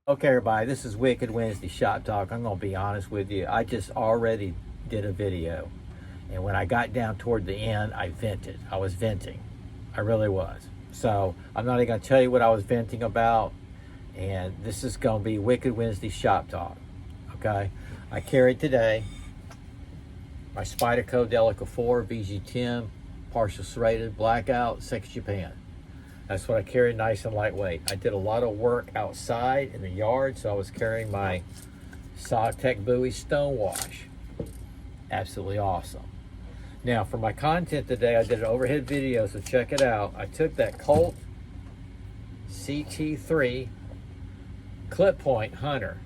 Okay, everybody, this is Wicked Wednesday Shop Talk. I'm going to be honest with you. I just already did a video. And when I got down toward the end, I vented. I was venting. I really was. So I'm not even going to tell you what I was venting about. And this is going to be Wicked Wednesday Shop Talk. Okay? I carried today my Spyderco Delica 4 VG10 partial serrated blackout 6 Japan. That's what I carried, nice and lightweight. I did a lot of work outside in the yard, so I was carrying my Shoutout buoy Stonewash. Absolutely awesome. Now, for my content today, I did an overhead video, so check it out. I took that Colt CT3 clip point Hunter.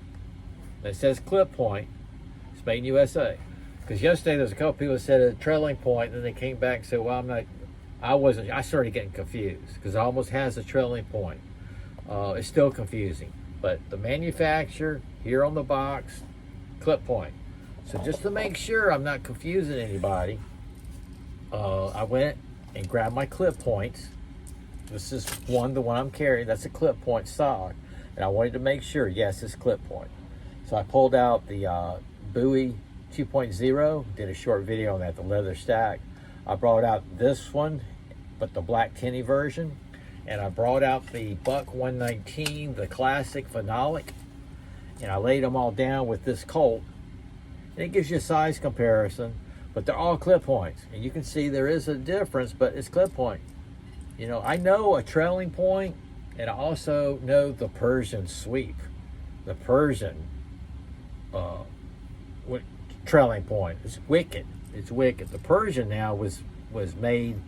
It says clip point. It's made in USA. Because yesterday there was a couple people that said a trailing point, and then they came back and said, well, I started getting confused because it almost has a trailing point. It's still confusing, but the manufacturer here on the box, clip point. So just to make sure I'm not confusing anybody, I went and grabbed my clip points. This is the one I'm carrying. That's a clip point stock, and I wanted to make sure, yes, it's clip point. So I pulled out the buoy 2.0, did a short video on that, the leather stack. I brought out this one, but the black tinny version, and I brought out the Buck 119, the classic phenolic, and I laid them all down with this Colt. And it gives you a size comparison, but they're all clip points, and you can see there is a difference, but it's clip point. You know, I know a trailing point, and I also know the Persian sweep, the Persian trailing point. It's wicked. It's wicked. The Persian now was made,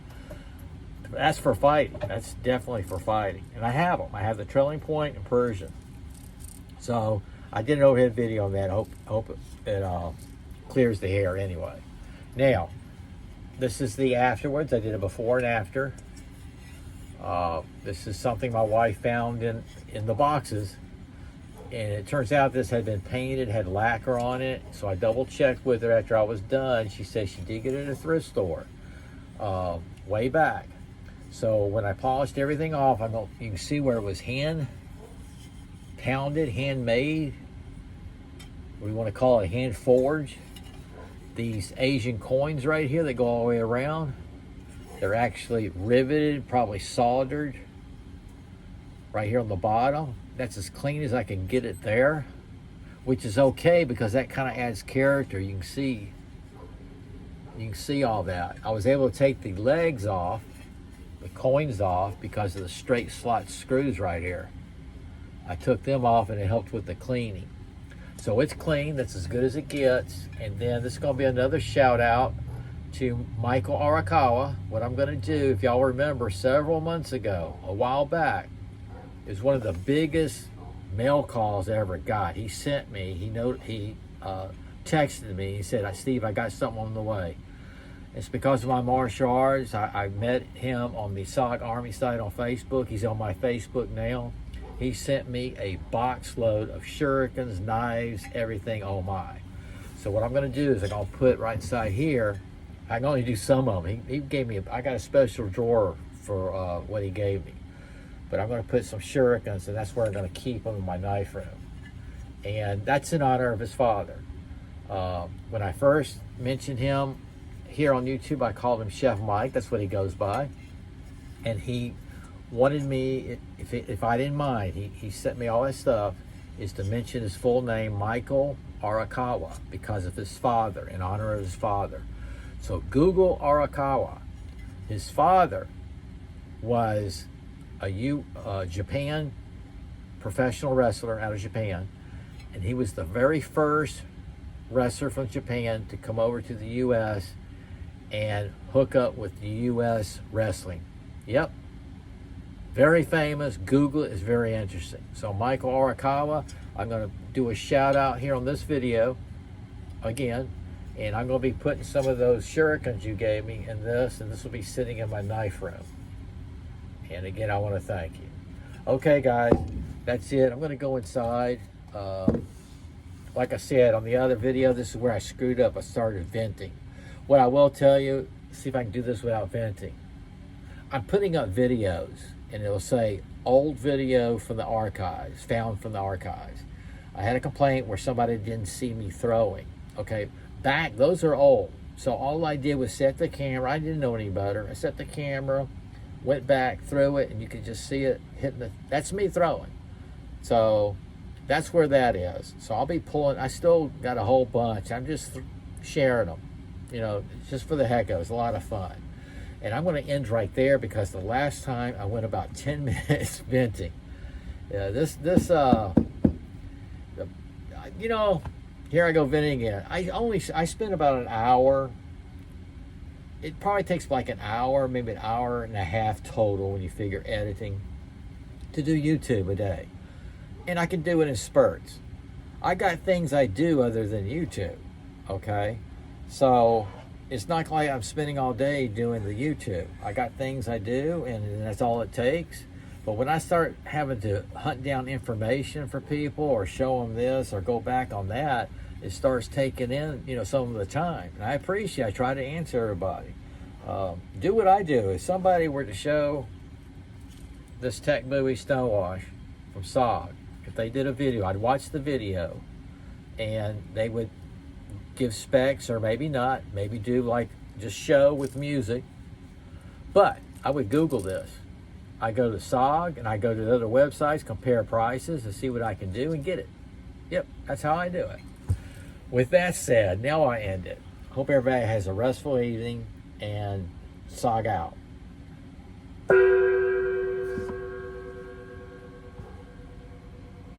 that's for fighting. That's definitely for fighting. And I have them. I have the trailing point and Persian. So I did an overhead video on that. Hope it clears the hair anyway. Now, this is the afterwards. I did a before and after. This is something my wife found in the boxes. And it turns out this had been painted, had lacquer on it. So I double checked with her after I was done. She said she did get it at a thrift store way back. So when I polished everything off, you can see where it was hand pounded, handmade. What do you want to call it? Hand forged. These Asian coins right here that go all the way around, they're actually riveted, probably soldered right here on the bottom. That's as clean as I can get it there, which is okay because that kind of adds character. You can see all that. I was able to take the legs off, the coins off, because of the straight slot screws right here. I took them off and it helped with the cleaning. So it's clean, that's as good as it gets. And then this is gonna be another shout out to Michael Arakawa. What I'm gonna do, if y'all remember several months ago, a while back, is one of the biggest mail calls I ever got. He sent me, he texted me, he said, Steve, I got something on the way. It's because of my martial arts. I met him on the SOC Army site on Facebook. He's on my Facebook now. He sent me a box load of shurikens, knives, everything, oh my. So what I'm gonna do is I'm gonna put right inside here, I can only do some of them. He gave me, I got a special drawer for what he gave me. But I'm going to put some shurikens, and that's where I'm going to keep them in my knife room. And that's in honor of his father. When I first mentioned him here on YouTube, I called him Chef Mike. That's what he goes by. And he wanted me, if I didn't mind, he sent me all that stuff, is to mention his full name, Michael Arakawa, because of his father, in honor of his father. So Google Arakawa. His father was a Japan professional wrestler out of Japan, and he was the very first wrestler from Japan to come over to the U.S. and hook up with the U.S. wrestling. Yep, very famous. Google it, it's very interesting. So Michael Arakawa, I'm going to do a shout out here on this video again, and I'm going to be putting some of those shurikens you gave me in this, and this will be sitting in my knife room. And again, I want to thank you. Okay, guys, that's it. I'm going to go inside. Like I said on the other video, this is where I screwed up. I started venting. What I will tell you, see if I can do this without venting. I'm putting up videos, and it'll say old video from the archives, found from the archives. I had a complaint where somebody didn't see me throwing. Okay, back, those are old. So all I did was set the camera. I didn't know any better. I set the camera, went back, threw it, and you could just see it hitting the, that's me throwing. So that's where that is. So I'll be pulling, I still got a whole bunch. I'm just sharing them, you know, just for the heck of it. It's a lot of fun. And I'm going to end right there because the last time I went about 10 minutes venting. Yeah, you know, here I go venting again. I spend about an hour. It probably takes like an hour, maybe an hour and a half total when you figure editing to do YouTube a day. And I can do it in spurts. I got things I do other than YouTube, okay? So it's not like I'm spending all day doing the YouTube. I got things I do, and that's all it takes. But when I start having to hunt down information for people or show them this or go back on that, it starts taking in, you know, some of the time. And I try to answer everybody. Do what I do. If somebody were to show this Tech Buoy Stonewash from SOG, if they did a video, I'd watch the video and they would give specs or maybe not, maybe do like just show with music. But I would Google this. I go to SOG and I go to the other websites, compare prices and see what I can do and get it. Yep, that's how I do it. With that said, now I end it. Hope everybody has a restful evening and SOG out.